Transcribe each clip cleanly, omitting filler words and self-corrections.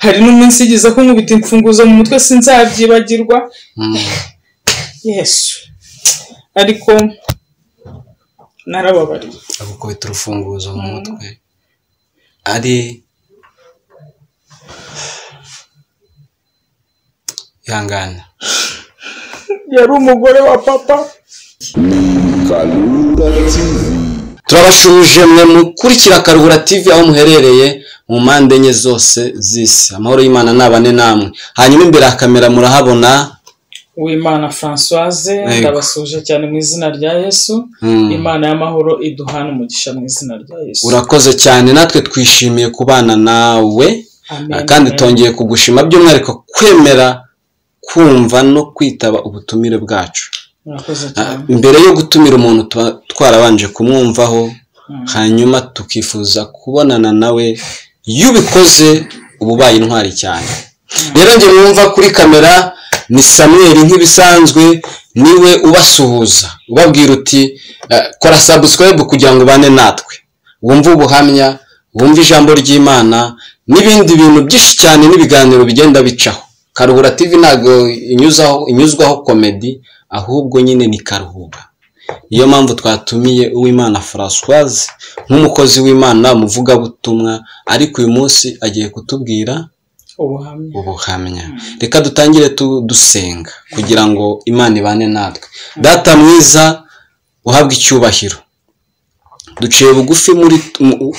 hari n'umunsi yigize ko nkubita imfunguzo mu mutwe sinzabyibagirwa. Yesu ariko narababariye agukubita urufunguzo mu mutwe ari yangana yari umugore wa papa. turabashuje mwe mukurikira Karuhura TV aho muherereye mu mpande enye zose z'isi. Amahoro y'Imana nabane namwe. Hanyuma imbere ya kamera murahabona Uwimana Françoise, ndabasuje cyane mu izina rya Yesu. Imana y'amahoro iduhana umugisha mu izina rya Yesu. Urakoze cyane, natwe twishimiye kubana nawe. Kandi tongeye kugushima by'umwihariko kwemera kumva no kwitaba ubutumire bwacu. Mbere yo gutumira umuntu twarabanje kumwumvaho, hanyuma tukifuza kubonana nawe. Iyo ubikoze ububaye intwari cyane. Rero nge mwumva kuri kamera ni Samuel nk'ibisanzwe, niwe ubasuhuza ubabwira uti kora subscribe kugira ngo bane natwe, wumve ubuhamya, wumve ijambo ry'Imana n'ibindi bintu byinshi cyane n'ibiganiro bigenda bicaho. Karuhura TV ntago inyuzwaho comedy, ahubwo nyine ni Karuhura. Iyo mpamvu twatumiye Uwimana Françoise nk'umukozi w'Imana, umuvuga butumwa, ariko uyu munsi agiye kutubwira ubuhamya. Reka dutangire dusenga kugira ngo Imana ibane natwe. Data mwiza uhabwe icyubahiro, duciye bugufi muri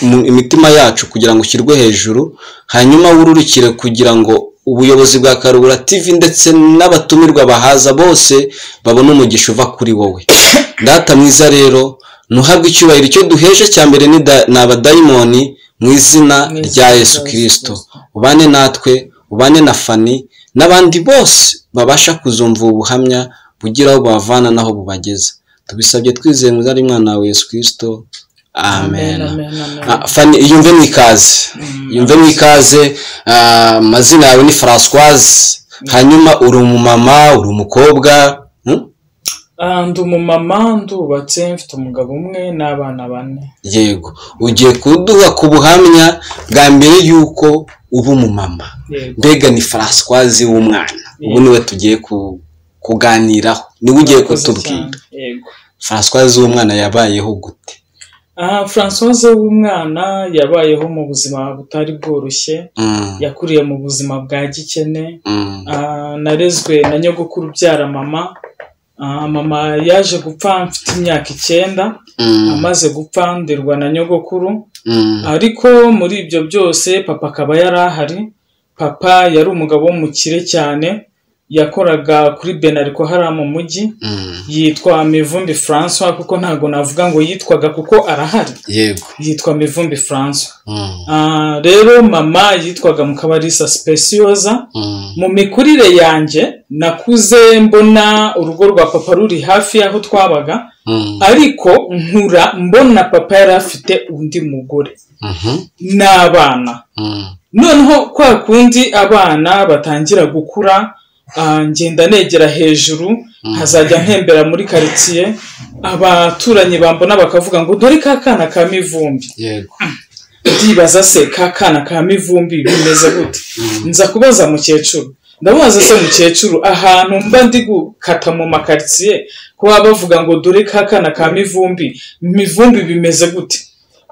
imitima yacu kugira ngo ushyirwe hejuru, hanyuma wururikire kugira ngo ubuyobozi bwa Karuhura TV ndetse n'abatumirwa bahaza bose babone umugisha uva kuri wowe. Data mwiza rero nuhabwe icyubahiro, icyo duheje cya mbere ni abadayimoni mu izina rya Yesu Kristo. Ubane natwe, ubane na Fani n'abandi bose babasha kuzumva ubuhamya bugira aho bavana naho bubageza. Tubisabye twizeye mu izina ry'Umwana wa Yesu Kristo. Amen. Fani, yumve mwikaze. Mazina yawe ni Françoise, hanyuma uri umumama, uri umukobwa? Ndi umumama, ndubatse, mfite umugabo umwe n'abana 4. Yego, ugiye kuduha ku buhamya bwa mbere yuko uba umumama. Mbega ni Françoise w'umwana, ubu niwe tugiye kuganiraho, niwe ugiye kutubwira. Yego, Françoise w'umwana yabayeho gute? Françoise w'umwana yabayeho mu buzima butari bworoshye. Yakuriye mu buzima bwa gikene. Narezwe na nyogokuru ubyara mama. Mama yaje gupfa mfite imyaka 9. Amaze gupfa nderwa na nyogokuru. Ariko muri ibyo byose papa akaba yarahari. Papa yari umugabo w'umukire cyane, yakoraga kuri Benariko hariya mu mujyi. Yitwa Mivumbi François, kuko ntago navuga ngo yitwaga kuko arahari. Yego, yitwa Mivumbi François. Rero mama yitwaga Mukabarisa Speciosa. Mu mikurire yanjye nakuze mbona urugo rwa papa ruri hafi y'aho twabaga. Ariko nkura mbona papa yari afite undi mugore n'abana. Noneho kwa kundi abana batangira gukura, ngenda negera hejuru, hazajya ntembera muri quartier, abaturanyi bambona bakavuga ngo dore kakana ka Mivumbi. Yego, ndibaza se kakana ka Mivumbi bimeze gute? Nza kubaza mukecuru, ndabaza se mukecuru, ahantu mba ndi gukata mu makartier ko bavuga ngo dore kakana ka Mivumbi bimeze gute?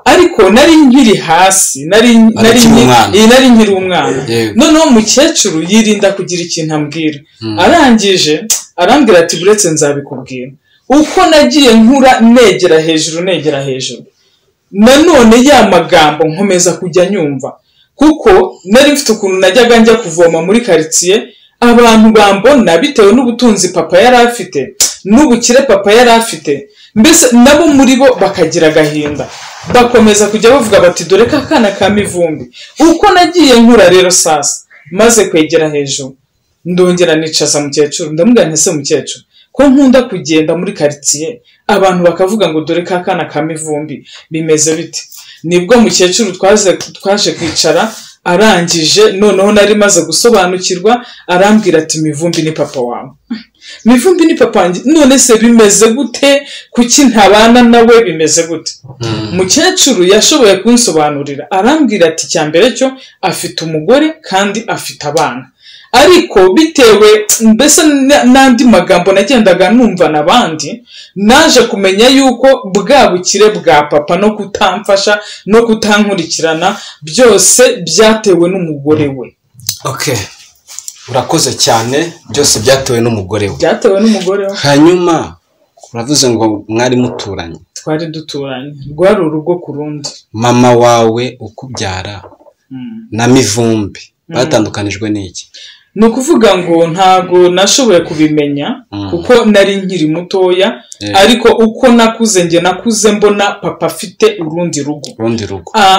Ariko nari nkiri hasi, nari nkiri umwana. Noneho mukecuru yirinda kugira ikintu ambwira. Arangije arambwira ati buretse nzabikubwira. Uko nagiye nkura negera hejuru, nanone ya magambo nkomeza kujya nyumva, kuko nari mfite ukuntu najyaga njya kuvoma muri quartier, abantu bambona bitewe n'ubutunzi papa yari afite n'ubukire papa yari afite, mbese nabo muri bo bakagira agahinda, bakomeza kujya bavuga bati dore kakana ka Mivumbi. Uko nagiye nkura rero sasa, maze kwegera hejuru, ndongera nicaza mukecuru, ndamuganya se mukecuru, ko nkunda kugenda muri quartier abantu bakavuga ngo dore kakana ka Mivumbi bimeze bite? Nibwo mukecuru twaje kwicara, arangije noneho nari maze gusobanukirwa arambwira ati Mivumbi ni papa wawe. Mivumbi ni papa wanjye, none se bimeze gute, kuki ntabana nawe, bimeze gute? Mukecuru yashoboye kunsobanurira arambwira ati cyambere cyo afite umugore kandi afite abana, ariko bitewe mbese n'andi magambo nagendaga numva nabandi, naje kumenya yuko bwa bukire bwa papa no kutamfasha no kutankurikirana byose byatewe n'umugore we. Okay, urakoze cyane, byose byatewe n'umugore we. Byatewe n'umugore we. Hanyuma uravuze ngo mwari muturanye? Twari duturanye, rwari urugo ku rundi. Mama wawe ukubyara na Mivumbi batandukanijwe n'iki? Ni ukuvuga ngo ntago nashoboye kubimenya kuko nari nkiri mutoya, ariko uko nakuze nge nakuze mbona papa afite urundi rugo.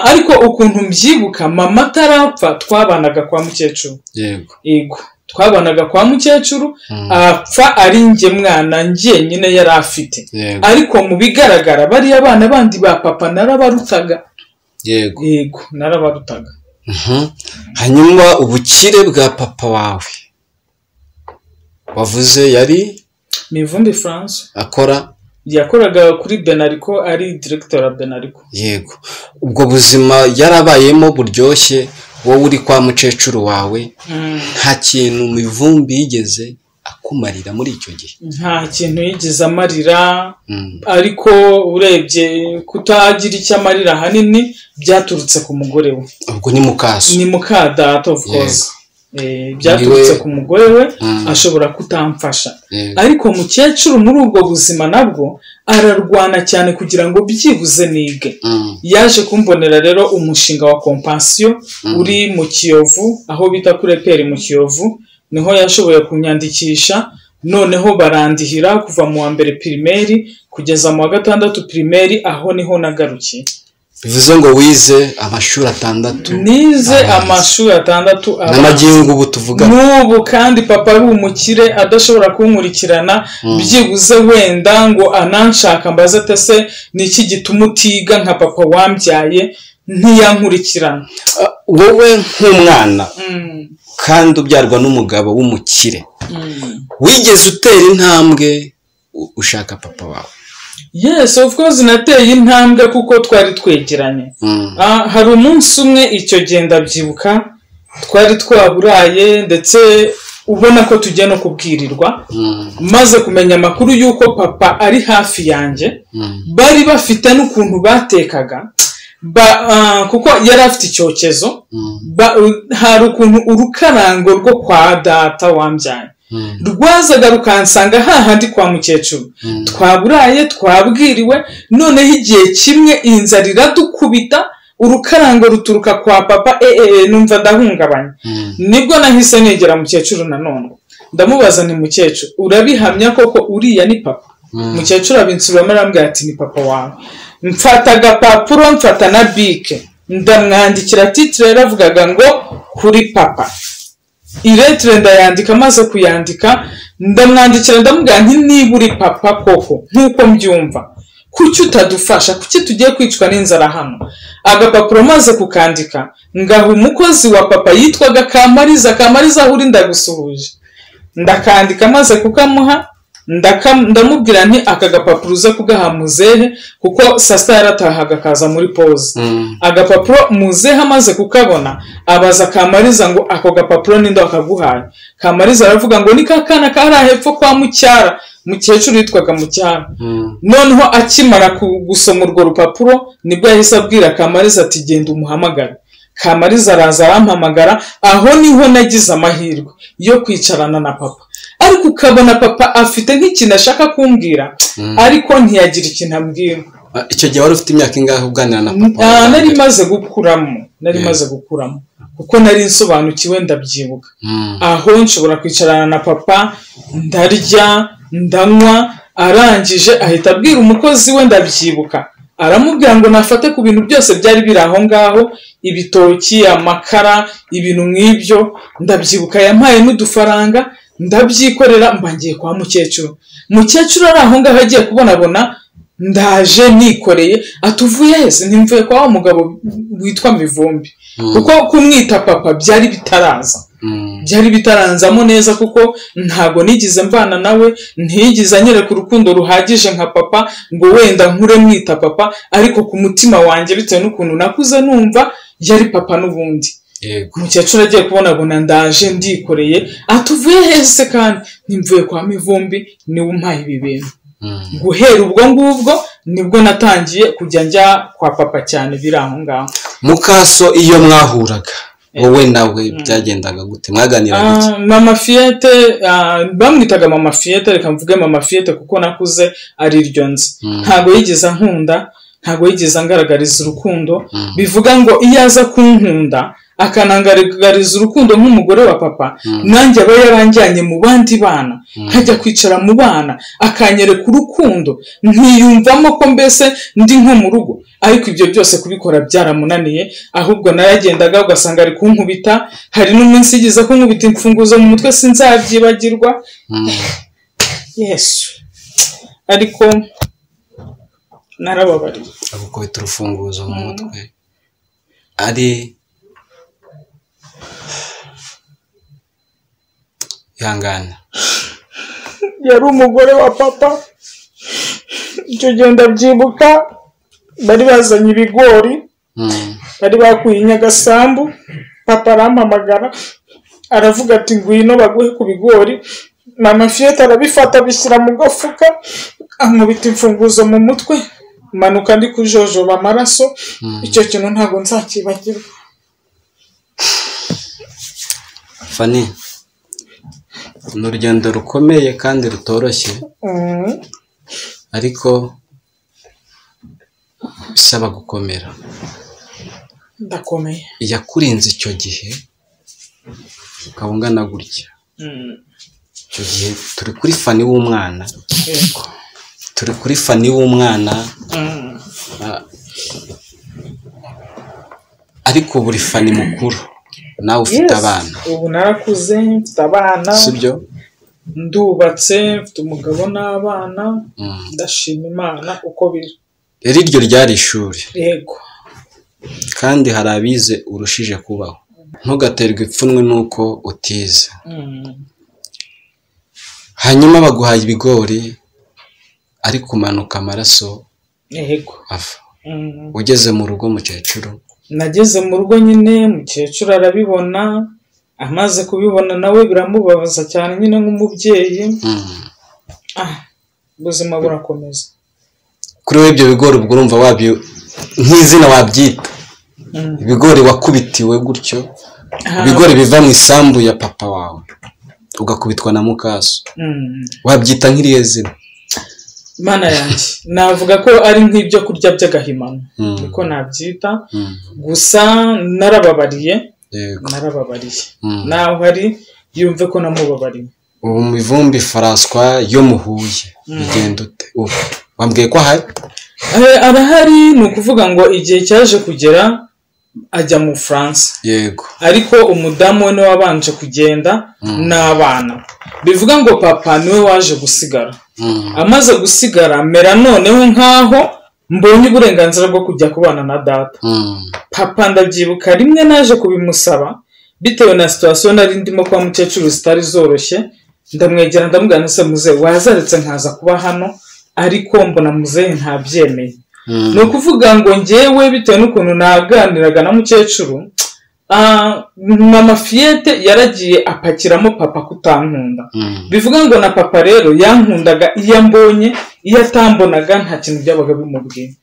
Ariko ukuntu mbyibuka, mama atarapfa twabanaga kwa mukecuru. Yego, twabanaga kwa mukecuru, apfa ari nge mwana njyenyine yari afite. Ariko mu bigaragara bari abana bandi ba papa narabarutaga. Yego, narabarutaga. Hanyuma ubukire bwa papa wawe wavuze yari Mivumbi France. Yakoraga kuri Benarico, ari director wa Benarico. Yego, ubwo buzima yarabayemo buryoshye, wowe uri kwa mukecuru wawe, nta kintu Mivumbi yigeze akumarira muri icyo gihe? Nta kintu yigeze amarira, ariko urebye kutagira icyo amarira hanini byaturutse ku mugore we. Ubwo ni mukaso? Ni mukadata of course. Byaturutse ku mugore we, ashobora kutamfasha. Ariko mukecuru muri ubwo buzima nabwo ararwana cyane kugira ngo byibuze nige. Yaje kumbonera rero umushinga wa Compassion uri mu Kiyovu, aho bita kuri Peri mu Kiyovu, niho yashoboye kunyandikisha, noneho barandihira kuva mu wa mbere primaire kugeza mu wa gatandatu primaire, aho niho nagarukiye. Bivuze ngo wize amashuri 6? Nize amashuri 6 n'amagingo ubu tuvuga n'ubu, kandi papa ari umukire adashobora kunkurikirana, byibuze wenda ngo ananshaka mbaze ate se niki gituma utiga nka papa wambyaye, ntiyankurikirana. Wowe nk'umwana kandi ubyarwa n'umugabo w'umukire, wigeze utera intambwe ushaka papa wawe? Yes, of course nateye intambwe kuko twari twegeranye. Hari umunsi umwe icyo genda byibuka, twari twaburaye ndetse ubona ko tugiye no kubwirirwa, maze kumenya amakuru yuko papa ari hafi yanjye. Bari bafite n'ukuntu batekaga, kuko yari afite icyokezo, hari ukuntu urukarango rwo kwa data wambyaye rwazaga rukansanga hahandi kwa mukecuru. Twaburaye, twabwiriwe, noneho igihe kimwe inzara iradukubita, urukarango ruturuka kwa papa, numva ndahungabanye. Nibwo nahise negera mukecuru nanone ndamubaza nti mukecuru, urabihamya koko uriya ni papa? Mukecuru abinsubiramo arambwira ati ni papa wawe. Mfata agapapuro, mfata na bike, ndamwandikira titre yaravugaga ngo kuri papa. Iretre ndayandika, maze kuyandika ndamwandikira ndamubwira nti niba uri papa koko nkuko mbyumva, kuki utadufasha, kuki tugiye kwicwa n'inzara hano? Agapapuro maze kukandika ngaha umukozi wa papa yitwaga Kamariza. Kamariza aho uri ndagusuhuje. Ndakandika maze kukamuha, ndamubwira nti aka gapapuro uze kugaha muzehe kuko sasta yaratahaga kaza muri pause. Agapapuro muzehe amaze kukabona abaza Kamariza ngo ako gapapuro ninde wakaguhaye? Kamariza aravuga ngo ni kakana kari hepfo kwa Mucyara. Mukecuru yitwaga Mucyara. Noneho akimara gusoma urwo rupapuro nibwo yahise abwira Kamariza ati genda umuhamagara. Kamariza araza arampamagara, aho niho nagize amahirwe yo kwicarana na papa. Ariko ukabona papa afite nk'ikintu ashaka kumbwira, ariko ntiyagira ikintu ambwira. Icyo gihe wari ufite imyaka ingahe uganira na papa? Nari maze gukuramo kuko nari nsobanukiwe ndabyibuka. Aho nshobora kwicarana na papa, ndarya, ndanywa, arangije ahita abwira umukozi we, ndabyibuka, aramubwira ngo nafate ku bintu byose byari biri aho ngaho, ibitoki, amakara, ibintu nk'ibyo. Ndabyibuka yampaye n'udufaranga, ndabyikorera mbangiye kwa mukecuru. Mukecuru ari aho ngaho agiye kubonabona ndaje nikoreye, atuvuye hese, ntimvuye kwa wa mugabo witwa Mivumbi. kuko kumwita papa byari bitaranzamo neza kuko ntago nigize mbana nawe ntigize anyereka urukundo ruhagije nka papa ngo wenda nkure mwita papa ariko ku mutima wanjye bitewe n'ukuntu nakuze numva yari papa n'ubundi umukecuru agiye kubona ndaje ndikoreye atuvuye hese kandi nimvuye kwa Mivumbi niwe umpaye ibi bintu guhera ubwo ngubwo nibwo natangiye kujya njya kwa papa cyane biri aho ngaho. Mukaso iyo mwahuraga wowe nawe byagendaga gute mwaganiraga iki? Mama Fiete bamwitaga Mama Fiete, reka mvuge Mama Fiete kuko nakuze ari iryo nzi. Ntago yigeze nkunda, ntago yigeze angaragariza urukundo, bivuga ngo iyo aza kunkunda akanangaragariza urukundo nk'umugore wa papa nanjye aba yaranjyanye mu bandi bana nkajya kwicara mu bana akanyereka urukundo nkiyumvamo ko mbese ndi nko mu rugo, ariko ibyo byose kubikora byaramunaniye ahubwo naragendaga ugasanga ari kunkubita. Hari n'umunsi yigize kunkubita imfunguzo mu mutwe sinzabyibagirwa. Yesu, ariko narababariye agukubita urufunguzo mu mutwe ari yangana yari umugore wa papa. Icyo gihe ndabyibuka bari bazanye ibigori bari bakuye Nyagasambu, papa arampamagara aravuga ati ngwino baguhe ku bigori. Mama Fiete arabifata bishyira mu gafuka ankubita imfunguzo mu mutwe manuka ndi kujojoba amaraso. Icyo kintu ntago nzakibagirwa. Fani, ni urugendo rukomeye kandi rutoroshye ariko bisaba gukomera. Ndakomeye. Yakurinze icyo gihe ukaba ungana gutya. Icyo gihe turi kuri Fani w'umwana, turi kuri Fani w'umwana ariko buri Fani mukuru nawe ufite abana. Ubu narakuze mfite abana, sibyo? Ndubatse mfite umugabo n'abana, ndashima Imana uko biri. Iryo ryari ishuri. Yego. Kandi hari abize urushije kubaho. Ntugaterwe ipfunwe nuko utize. Hanyuma baguhaye ibigori ariko umanuka amaraso. Yego. Ava. Ugeze mu rugo mukecuru. Nageze mu rugo nyine mukecuru arabibona, amaze kubibona nawe biramubabaza cyane nyine nk'umubyeyi. Ubuzima burakomeza. Kuri we ibyo bigori ubwo urumva wabyo nk'izina wabyita ibigori wakubitiwe gutyo, ibigori biva mu isambu ya papa wawe ugakubitwa na Mukaso, wabyita nk'iriye zina? Mana yanjye navuga ko ari nk'ibyo kurya by'agahimano niko nabyita. Gusa narababariye, naho hari yumve ko namubabariye. Ubu Mivumbi François yo muhuye bigenda ute? Wambwiye ko arahari, ni ukuvuga ngo igihe cyaje kugera ajya mu France. Yego. Ariko umudamu we niwe wabanje kugenda n'abana. Bivuga ngo papa niwe waje gusigara. Amaze gusigara mera noneho nkaho mbonye uburenganzira bwo kujya kubana na data. Papa ndabyibuka rimwe naje kubimusaba bitewe na situation nari ndimo kwa mukecuru zitari zoroshye. Ndamwegera ndamubwira nse muze wazaretse nkaza kuba hano, ariko mbona muzehe ntabyemeye. No kuvuga ngo ngewe bitewe n'ukuntu naganiraga na mukecuru, Mama Fiete yaragiye apakiramo papa kutankunda. Bivuga ngo na papa rero yankundaga iyo mbonye, iyo atambonaga nta kintu byabaga bimubwiye.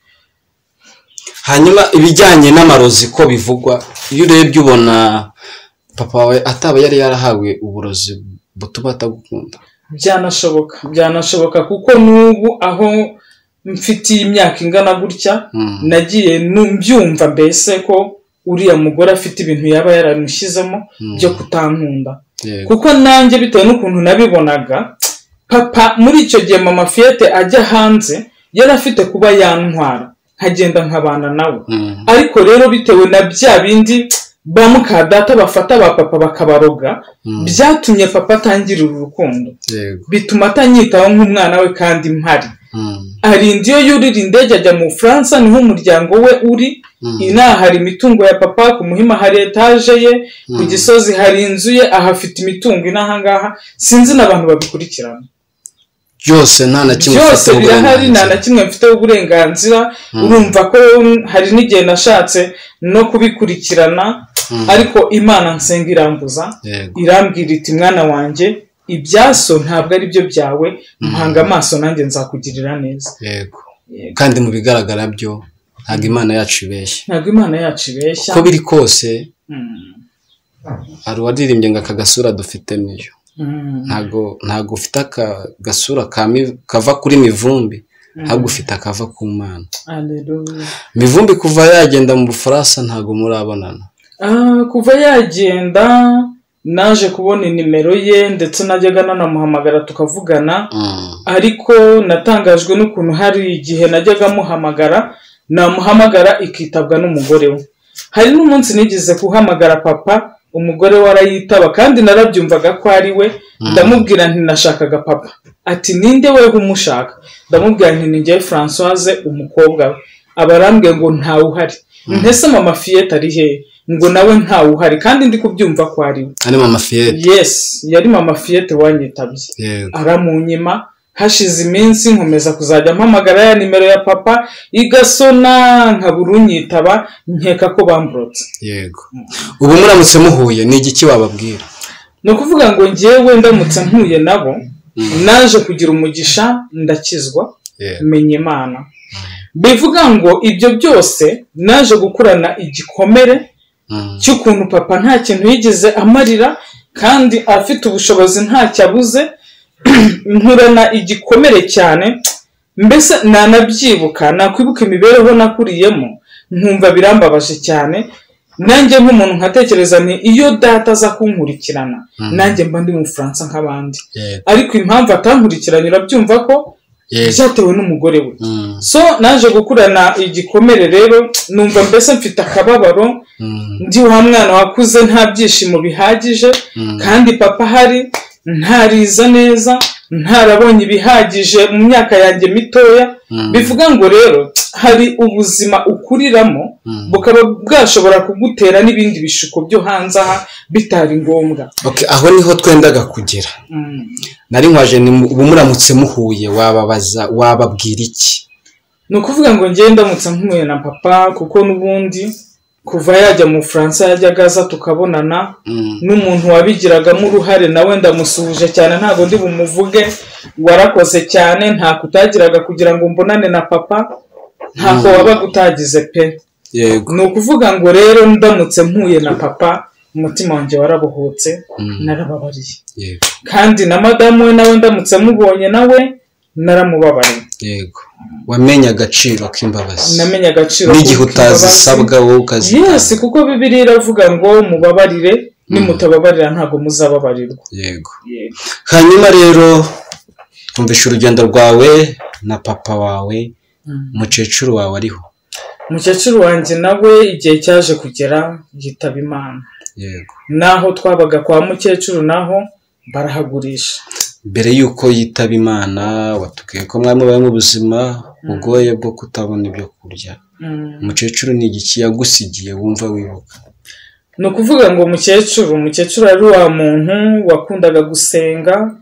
Hanyuma ibijyanye n'amarozi ko bivugwa, iyo urebye ubona papa wawe ataba yari yarahawe uburozi butuma atagukunda? Byanashoboka kuko n'ubu aho mfitiye imyaka ingana gutya nagiye mbyumva mbese ko uriya mugore afite ibintu yaba yaramushyizemo byo kutankunda. Kuko nanjye bitewe n'ukuntu nabibonaga, papa muri icyo gihe Mama Fiete ajya hanze yari afite kuba yantwara nkagenda nkabana nawe. Ariko rero bitewe na bya bindi ba mukadata bafata ba papa bakabaroga, byatumye papa atangira urukundo, bituma atanyitaho nk'umwana we kandi mpari. Arinda iyo yurira indege ajya mu Fransa niho umuryango we uri, inaha hari imitungo ya papa, ku Muhima hari etaje ye, ku Gisozi hari inzu ye, ahafite imitungo inaha ngaha, sinzi n'abantu babikurikirana byose nta na kimwe byose birahari, nta na kimwe mfiteho uburenganzira. Urumva ko hari n'igihe nashatse no kubikurikirana, ariko Imana nsenga irambuza, irambwira iti mwana wanjye ibyaso ntabwo ari byo byawe, mpanga amaso nanjye nzakugirira neza. Yego. Kandi mu bigaragara byo ntabwo Imana yacu ibeshya, ntabwo Imana yacu ibeshya uko biri kose. Hari uwaririmbye ngo aka gasura dufite niyo, ntabwo ufite agasura kava kuri Mivumbi, ahubwo ufite akava ku Mana. Mivumbi kuva yagenda mu Bufaransa ntabwo murabonana? Kuva yagenda naje kubona nimero ye, ndetse najyaga nanamuhamagara tukavugana, ariko natangajwe n'ukuntu hari igihe najyaga namuhamagara ikitabwa n'umugore we. Hari n'umunsi nigeze kuhamagara papa, umugore we arayitaba, kandi narabyumvaga ko ari we. Ndamubwira nti nashakaga papa. Ati ninde wewe umushaka? Ndamubwira nti ni njye Françoise umukobwa we. Abarambwiye ngo ntawe uhari. Ntese mama Fiette ari he? Ngo nawe ntawe uhari, kandi ndi kubyumva ko ari we. Ari mama Fiette? Yes, yari mama Fiette wanyitabye. Aramunyima. Hashize iminsi nkomeza kuzajya mpamagara ya nimero ya papa, igasona nkabura unyitaba, nkeka ko bamburotse. Yego. Ubu muramutse muhuye ni igiki wababwira? No kuvuga ngo njyewe ndamutse mpuye nabo, naje kugira umugisha, ndakizwa, menye Imana. Bivuga ngo ibyo byose naje gukurana igikomere cy'ukuntu papa nta kintu yigeze amarira, kandi afite ubushobozi ntacyo abuze. Nkurana igikomere cyane, mbese nanabyibuka, nakwibuka imibereho nakuriyemo, nkumva birambabaje cyane. Nanjye nk'umuntu nkatekereza nti iyo data aza kunkurikirana, nanjye mba ndi mu Bufaransa nk'abandi. Ariko impamvu atankurikiranye urabyumva ko byatewe n'umugore we. So naje gukurana igikomere rero, numva mbese mfite akababaro, ndi wa mwana wakuze nta byishimo bihagije, kandi papa hari ntariza neza, ntarabonye ibihagije mu myaka yanjye mitoya. Bivuga ngo rero hari ubuzima ukuriramo, bukaba bwashobora kugutera n'ibindi bishuko byo hanze aha bitari ngombwa. Aho niho twendaga kugera. Nari nkwaje ubu muramutse muhuye wababwira iki? Ni ukuvuga ngo njye ndamutse mpuye na papa, kuko n'ubundi kuva yajya mu Bufaransa yajyaga aza tukabonana, n'umuntu wabigiragamo uruhare nawe ndamusuhuje cyane, ntago ndi bumuvuge, warakoze cyane, nta kutagiraga kugira ngo mbonane na papa, ntako wabaga utagize pe. Ni ukuvuga ngo rero ndamutse mpuye na papa, umutima wanjye warabohotse, narababariye. Kandi na madamu we nawe ndamutse mubonye nawe naramubabariye. Yego. Wamenye agaciro k'imbabazi. Namenye agaciro n'igihe utazisabwa wowe ukazitanga. Yes, kuko Bibiliya iravuga ngo mubabarire, nimutababarira ntago muzababarirwa. Yego. Hanyuma rero twumvisha urugendo rwawe na papa wawe, umukecuru wawe ariho? Umukecuru wanjye nawe igihe cyaje kugera yitaba Imana. Yego. Naho twabaga kwa mukecuru naho barahagurisha. Mbere yuko yitaba Imana watubwiye ko mwamubaye mu buzima bugoye bwo kutabona ibyo kurya. Umukecuru ni igiki yagusigiye wumva wibuka? Ni ukuvuga ngo umukecuru ari wa muntu wakundaga gusenga,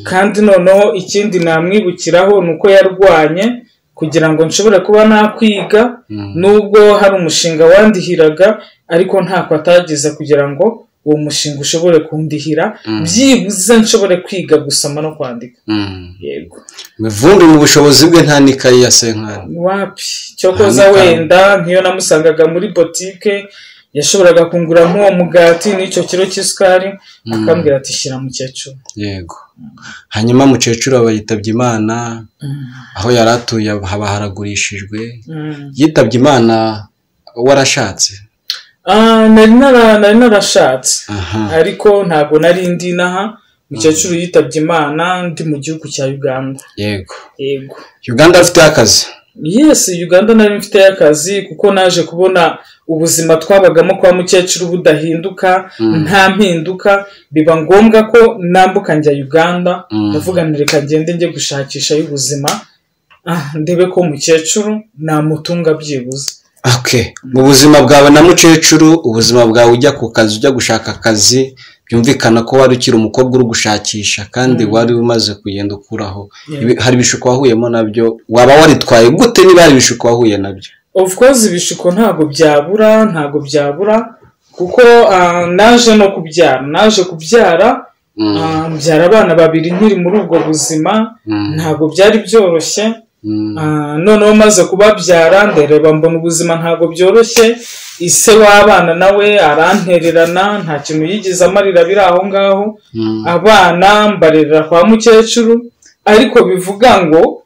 kandi noneho ikindi namwibukiraho ni uko yarwanye kugira ngo nshobore kuba nakwiga, nubwo hari umushinga wandihiraga, ariko ntako atagize kugira ngo uwo mushinga ushobore kundihira, byibuze nshobore kwiga gusoma no kwandika. Yego. Mivumbi mu bushobozi bwe nta nikayi ya senkani? Wapi, cyokoza wenda nkiyo namusangaga muri botike, yashoboraga kungura nk'uwo mugati n'icyo kiro cy'isukari, akambwira ati shyira mukecuru. Yego. Hanyuma mukecuru aba yitabye Imana, aho yari atuye haba haragurishijwe. Yitabye Imana warashatse? Nari narashatse, ariko ntago nari ndi naha. Mukecuru yitabye Imana ndi mu gihugu cya Uganda. Yego. Yego. Uganda afite akazi? Yes, Uganda nari mfite akazi, kuko naje kubona ubuzima twabagamo kwa mukecuru budahinduka, nta mpinduka, biba ngombwa ko nambuka njya Uganda. Ndavuga nti reka ngende njye gushakisha y'ubuzima, ndebe ko mukecuru namutunga byibuze. Okay, mu buzima bwawe na mukecuru, ubuzima bwawe ujya ku kazi, ujya gushaka akazi, byumvikana ko wari ukiri umukobwa uri gushakisha kandi wari umaze kugenda ukuraho. Hari ibishuko wahuyemo nabyo, waba waritwaye gute niba hari ibishuko wahuye nabyo? Of course ibishuko ntago byabura kuko naje no kubyara, mbyara abana babiri nkiri muri ubwo buzima, ntago byari byoroshye. Noneho maze kubabyara ndereba mbona ubuzima ntago byoroshye, ise w'abana nawe arantererana, nta kintu yigize amarira biri aho ngaho. Abana mbarerera kwa mukecuru, ariko bivuga ngo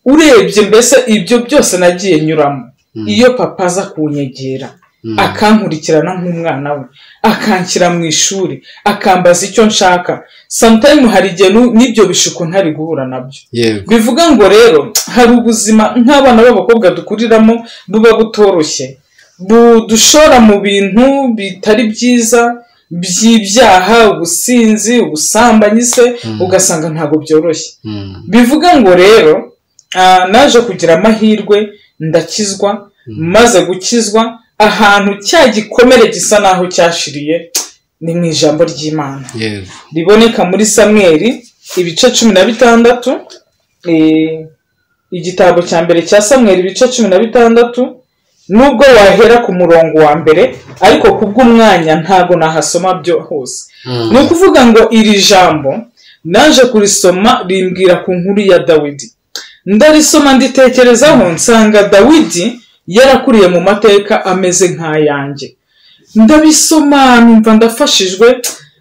urebye mbese ibyo byose nagiye nyuramo, iyo papa aza kunyegera akankurikirana nk'umwana we, akanshyira mu ishuri, akambaza icyo nshaka, sometimes hari igihe n'ibyo bishuko ntari guhura nabyo. Bivuga ngo rero hari ubuzima nk'abana b'abakobwa dukuriramo buba butoroshye, budushora mu bintu bitari byiza by'ibyaha, ubusinzi, ubusambanyi se, ugasanga ntabwo byoroshye. Bivuga ngo rero naje kugira amahirwe ndakizwa, maze gukizwa ahantu cya gikomere gisa naho cyashiriye ni mu ijambo ry'Imana riboneka muri Samweli ibice 16, igitabo cya mbere cya Samweli ibice 16, nubwo wahera ku murongo wa mbere ariko kubw'umwanya ntago nahasoma byo hose. Ni ukuvuga ngo iri jambo naje kurisoma rimbwira ku nkuru ya Dawidi, ndarisoma nditekerezaho nsanga Dawidi yarakuriye mu mateka ameze nk'ayanjye. Ndabisoma numva ndafashijwe,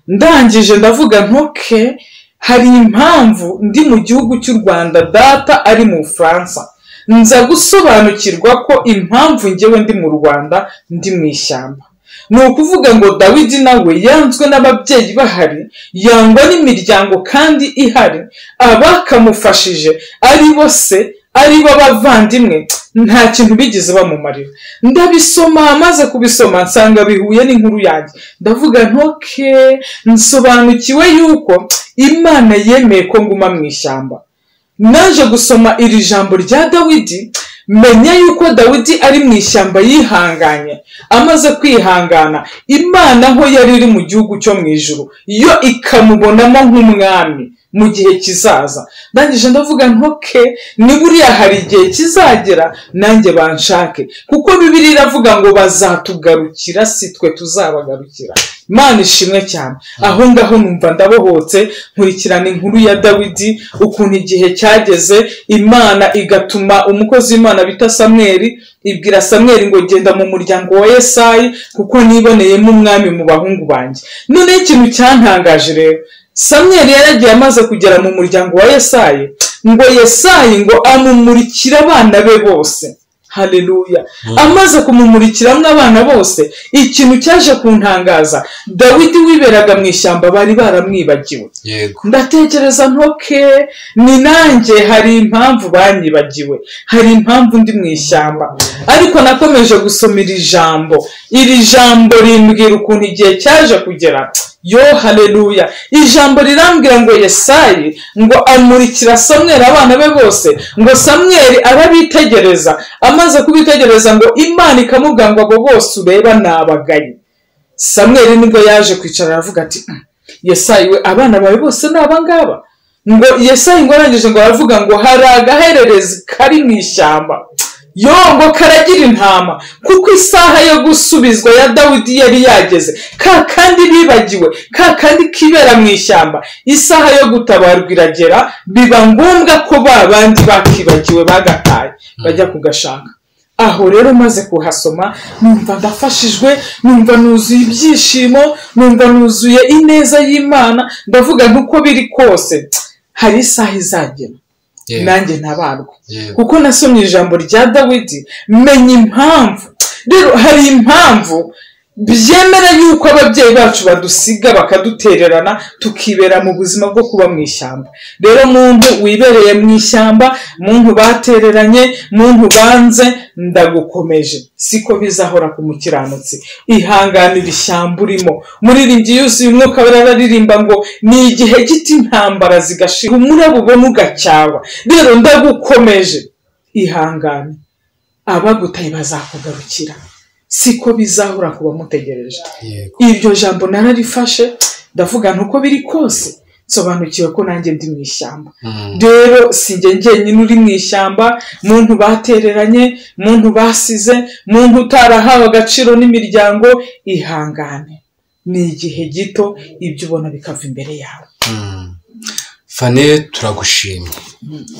ndangije ndavuga ntoke hari impamvu ndi mu gihugu cy'u Rwanda, data ari mu Bufaransa, nza gusobanukirwa ko impamvu njyewe ndi mu Rwanda ndi mu ishyamba. Ni ukuvuga ngo Dawidi nawe yanzwe n'ababyeyi bahari, yangwa n'imiryango kandi ihari, abakamufashije ari bo se, ari bo bavandimwe, nta kintu bigize bamumarira. Ndabisoma, maze kubisoma nsanga bihuye n'inkuru yanjye, ndavuga ntoke nsobanukiwe yuko Imana yemeye ko nguma mu ishyamba. Naje gusoma iri jambo rya Dawidi, menya yuko Dawidi ari mu ishyamba yihanganye, amaze kwihangana Imana aho yari iri mu gihugu cyo mu ijuru yo ikamubonamo nk'umwami mu gihe kizaza. Ndangije ndavuga ntoke ni buriya hari igihe kizagera nanjye banshake, kuko Bibiliya iravuga ngo bazatugarukira si twe tuzabagarukira. Imana ishimwe cyane. Aho ngaho numva ndabohotse, nkurikirana inkuru ya Dawidi ukuntu igihe cyageze Imana igatuma umukozi w'Imana bita Samweli, ibwira Samweli ngo genda mu muryango wa Yesayi kuko niboneyemo umwami mu bahungu banjye. None ikintu cyantangaje rero, Samweli yaragiye amaze kugera mu muryango wa Yesayi, ngo Yesayi ngo amumurikira abana be bose. Haleluya. Amaze kumumurikiramo abana bose, ikintu cyaje kuntangaza, Dawidi wiberaga mu ishyamba bari baramwibagiwe. Ndatekereza ntoke ni nanjye hari impamvu banyibagiwe, hari impamvu ndi mu ishyamba. Ariko nakomeje gusoma iri jambo rimbwira ukuntu igihe cyaje kugera. Yo haleluya. Ijambo rirambwira ngo Yesayi ngo amurikira Samweli abana be bose, ngo Samweli arabitegereza, amaze kubitegereza ngo Imana ikamubwira ngo abo bose ureba nabagaye. Samweli nibwo yaje kwicara aravuga ati Yesayi we abana bawe bose nabangaba. Ngo Yesayi ngo arangije ngo aravuga ngo hari agahererezi kari mu ishyamba, yo ngo karagira intama, kuko isaha yo gusubizwa ya Dawidi yari yageze, kandi bibagiwe, kandi kibera mu ishyamba, isaha yo gutabarwa iragera, biba ngombwa ko babandi bakibagiwe bagataye bajya kugashaka. Aho rero maze kuhasoma numva ndafashijwe, numva nuzuye ibyishimo, numva nuzuye ineza y'Imana, ndavuga ntuko biri kose hari isaha izagera nanjye ntabarwa. Kuko nasomye ijambo rya Dawidi menya impamvu. Rero hari impamvu byemera yuko ababyeyi bacu badusiga bakadutererana tukibera mu buzima bwo kuba mu ishyamba. Rero muntu wibereye mu ishyamba, muntu batereranye, muntu banze, ndagukomeje siko bizahora ku mukiranutsi. Ihanganira ishyamba urimo. Muririmbyi yuzuye umwuka bararirimba ngo ni igihe giti intambara zigashira umurabo ubona ugacyawa. Rero ndagukomeje ihangane, abagutaye bazakugarukira, siko bizahora kuba mutegereje. Iryo jambo nararifashe ndavuga ntuko biri kose sobanukiwe ko nanjye ndi mu ishyamba. Rero sinjye njyenyine uri mu ishyamba, muntu batereranye, muntu basize, muntu utarahawe agaciro n'imiryango. Ihangane, ni igihe gito ibyo ubona bikava imbere yawe. Fane, turagushimye,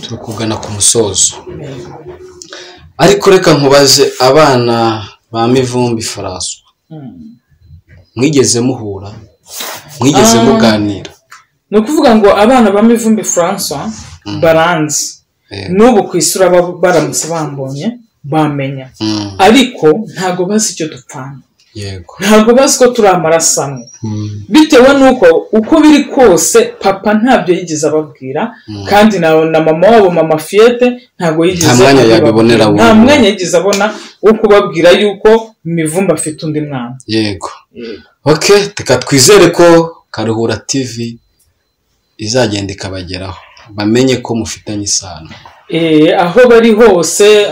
turi kugana ku musozo, ariko reka nkubaze, abana ba Mivumbi François mwigeze muhura, mwigeze muganira? Ni ukuvuga ngo abana ba Mivumbi François baranzi n'ubu ku isura baramutse bambonye bamenya, ariko ntago bazi icyo dupfana. Ntabwo bazi ko turi amarasamwe, bitewe nuko uko biri kose papa ntabyo yigeze ababwira, kandi na mama wabo mama Fiete ntabwo yigeze, nta mwanya yigeze abona wo kubabwira yuko Mivumbi afite undi mwana. Yego. Okay, reka twizere ko Karuhura TV izagenda ikabageraho, bamenye ko mufitanye isano. Aho bari hose.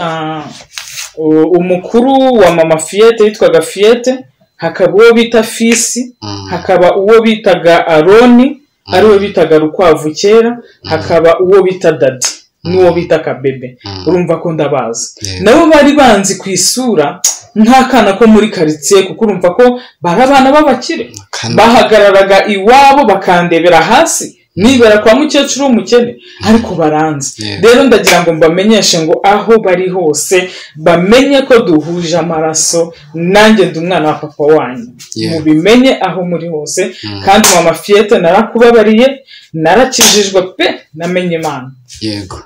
Umukuru wa mama Fiete yitwaga Fiete, hakaba uwo bita Fisi, hakaba uwo bitaga Aroni, ariwe bitaga Rukwavu kera, hakaba uwo bita Dadi n'uwo bita Kabebe. Urumva ko ndabazi. Nabo bari banzi ku isura nta kana ko muri quartier, kuko urumva ko bari abana b'abakire, bahagararaga iwabo bakandebera hasi, nibera kwa mukecuru umukene, ariko baranzi. Rero ndagira ngo mbamenyeshe ngo aho bari hose bamenye ko duhuje amaraso, nanjye ndi umwana wa papa wanyu. Mubimenye aho muri hose. Kandi mama Fiete narakubabariye, narakijijwe pe, namenye Imana. Yego.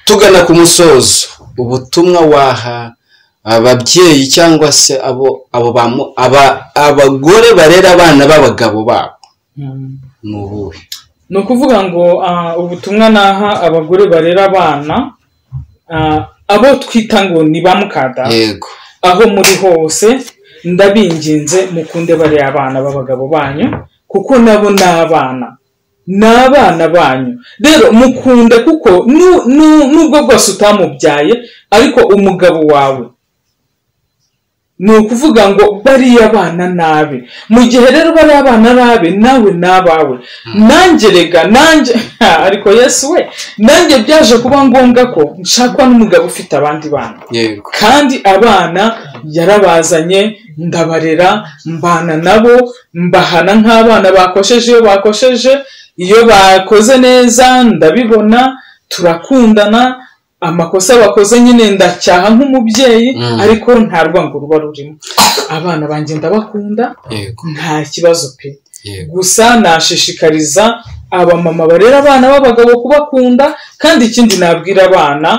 Tugana ku musozo, ubutumwa waha ababyeyi cyangwa se abagore barera abana b'abagabo babo n'ubuhe? Ni ukuvuga ngo ubutumwa naha abagore barera abana, abo twita ngo ni ba mukada, aho muri hose ndabinginze mukunde barera abana b'abagabo banyu, kuko nabo n'abana banyu. Rero mukunde, kuko nubwo bwose utamubyaye, ariko umugabo wawe ni ukuvuga ngo bariya abana nabe. Mu gihe rero bariya abana nabe, nawe nabawe. Nanjye rega, nanjye ariko Yesu we, nanjye byaje kuba ngombwa ko nshakwa n'umugabo ufite abandi bana. Kandi abana yarabazanye, ndabarera, mbana nabo, mbahana nk'abana bakosheje. Iyo bakoze neza ndabibona, turakundana. Amakosa bakoze nyine ndacyaha nk'umubyeyi, ariko nta rwango ruba rurimo. Abana banjye ndabakunda, nta kibazo pe. Gusa nashishikariza abamama barera abana b'abagabo kubakunda, kandi ikindi nabwira abana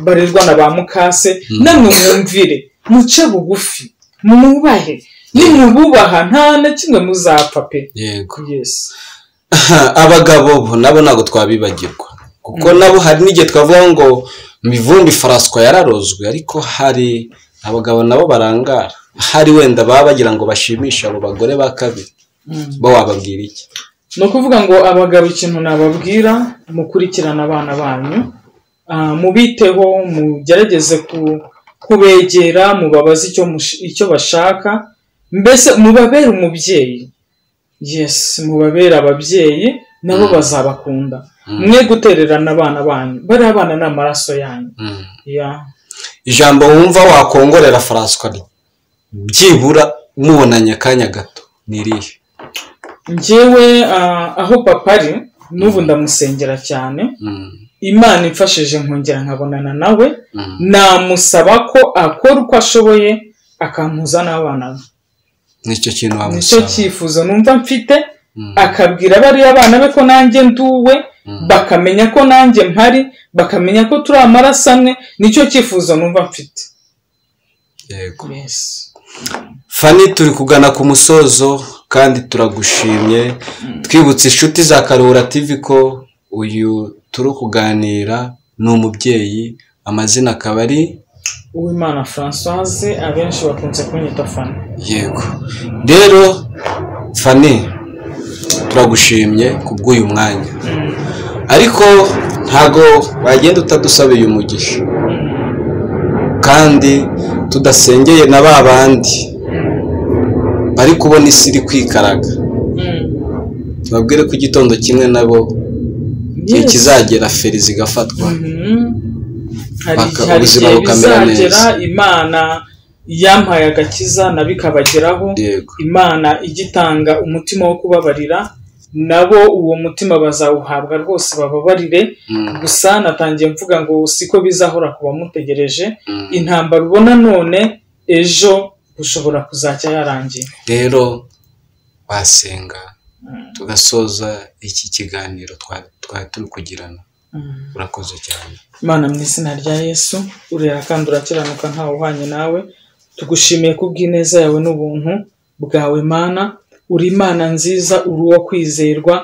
barerwa na ba mukase, namwe mwumvire, muce bugufi, mwubahe. Nimububaha nta na kimwe muzapfa pe. Yes. Abagabo bo nabo ntago twabibagirwa, kuko nabo hari n'igihe twavuga ngo Mivumbi François yararozwe, ariko hari abagabo nabo barangara, hari wenda baba bagira ngo bashimishe abo bagore ba kabiri. Bo wababwira iki? Ni ukuvuga ngo abagabo ikintu nababwira, mukurikirana abana banyu, mubiteho, mugerageze kubegera, mubabaze icyo bashaka, mbese mubabere umubyeyi. Yes, mubabere ababyeyi, nabo bazabakunda. Mwe gutererana abana banyu, bari abana n'amaraso yanyu. Ijambo wumva wakongorera François byibura mubonanye akanya gato nirihe? Njyewe aho papa ari n'ubu ndamusengera cyane. Imana imfashije nkongera nkabonana nawe, namusaba ko akora uko ashoboye akampuza n'abana be. Nicyo kintu wamusaba? Nicyo cyifuzo numva mfite, akabwira bariya abana be ko nanjye nduwe, bakamenya ko nanjye mpari, bakamenya ko turi amaraso amwe. Nicyo cyifuzo numva mfite. Yego. Fani, turi kugana ku musozo kandi turagushimye. Twibutse inshuti za Karuhura TV ko uyu turi kuganira ni umubyeyi, amazina akaba ari Uwimana Françoise, abenshi bakunze kunyita Fani. Yego. Rero Fani, turagushimye kubw'uyu mwanya, ariko ntago wagenda utadusabeye umugisha. kandi tudasengeye na ba bandi bari kubona isi iri kwikaraga. Tubabwire ko igitondo kimwe nabo igihe kizagera feri zigafatwa, ubuzima bukamera neza. Imana yampaye agakiza nabikabageraho, Imana igitanga umutima wo kubabarira, nabo uwo mutima bazawuhabwa rwose bababarire. Gusa natangiye mvuga ngo siko bizahora kuba mutegereje, intambara ubona none ejo ushobora kuzacya yarangiye. Rero wasenga tugasoza iki kiganiro twari turi kugirana. Urakoze cyane Imana, mu izina rya Yesu, urera kandi urakiranuka ntawe uhwanye nawe. Tugushimiye kubw'ineza yawe n'ubuntu bwawe Mana. Uri Imana nziza, uri uwo kwizerwa,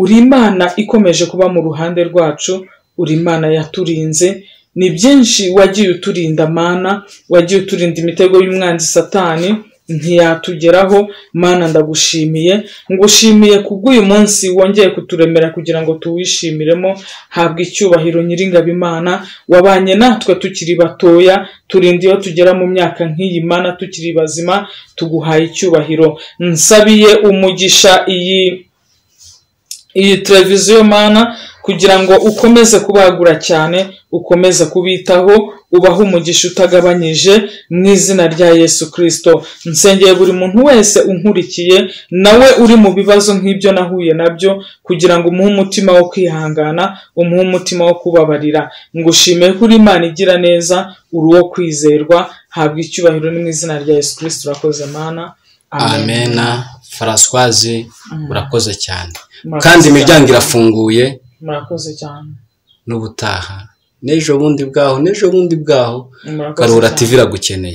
uri Imana ikomeje kuba mu ruhande rwacu, uri Imana yaturinze. Ni byinshi wagiye uturinda Mana, wagiye uturinda imitego y'umwanzi Satani ntiyatugeraho. Mana, ndagushimiye, ngushimiye kubw'uyu munsi wongeye kuturemera kugira ngo tuwishimiremo. Habwa icyubahiro Nyiringabo Imana, wabanye natwe tukiri batoya, turinda iyo tugera mu myaka nk'iyi Mana tukiri bazima. Tuguhaye icyubahiro. Nsabiye umugisha iyi televiziyo Mana, kugira ngo ukomeze kubagura cyane, ukomeze kubitaho, ubaho umugisha utagabanyije mu izina rya Yesu Kristo. Nsengeye buri muntu wese unkurikiye nawe uri mu bibazo nk'ibyo nahuye nabyo, kugira ngo umuhe umutima wo kwihangana, umuhe umutima wo kubabarira. Ngushimiye ko uri Imana igira neza, uri uwo kwizerwa. Habwa icyubahiro mu izina rya Yesu Kristo. Urakoze Mana. Amen. Françoise, urakoze cyane, kandi imiryango irafunguye. Murakoze cyane. N'ubutaha n'ejo bundi bwaho Karura TV iragukeneye.